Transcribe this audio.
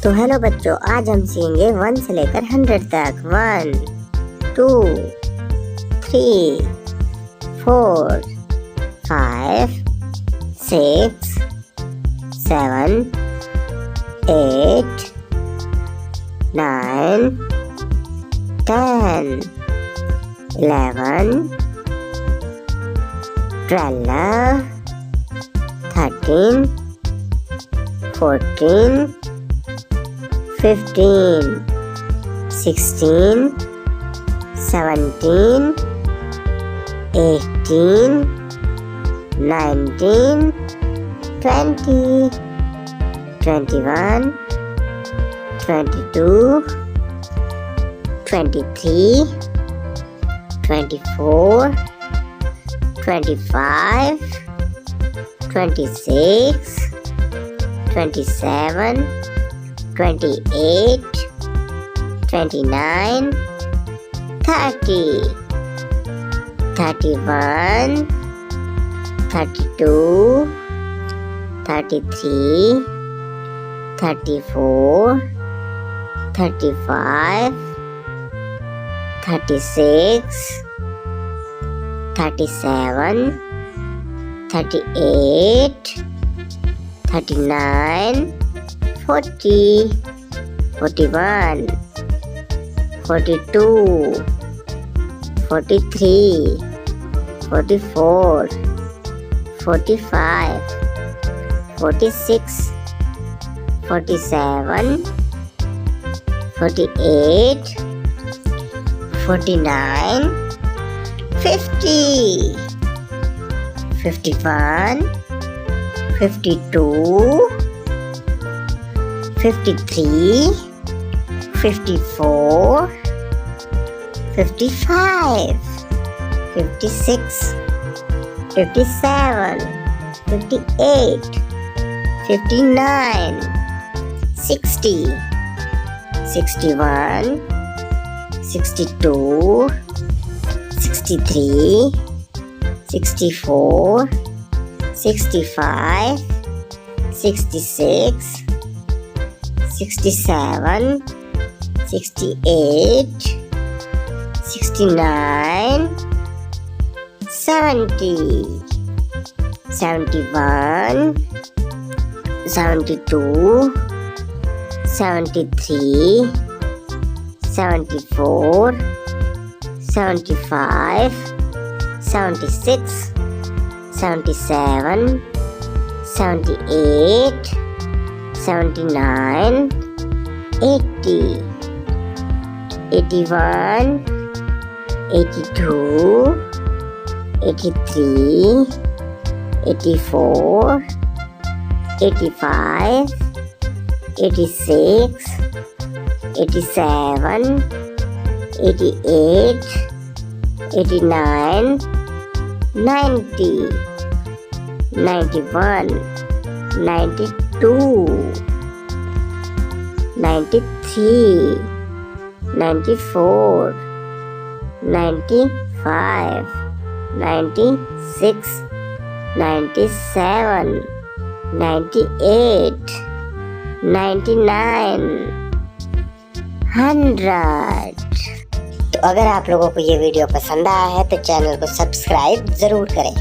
तो हेलो बच्चों, आज हम सीखेंगे 1 से लेकर 100 तक। 1 2 3 4 5 6 7 8 9 10 11 12 13 14 15 16 17 18 19 20 21 22 23 24 25 26 27 28 29 30 31 32 33 34 35 36 37 38 39 40 41 42 43 44 45 46 47 48 49 50 51 52 53 54 55 56 57 58 59 60 61 62 63 64 65 66 67 68 69 70 71 72 73 74 75 76 77 78 79 80 81 82 83 84 85 86 87 88 89 90 91 92 93 94 95 96 97 98 99 100। तो अगर आप लोगों को ये वीडियो पसंद आया है तो चैनल को सब्सक्राइब ज़रूर करें।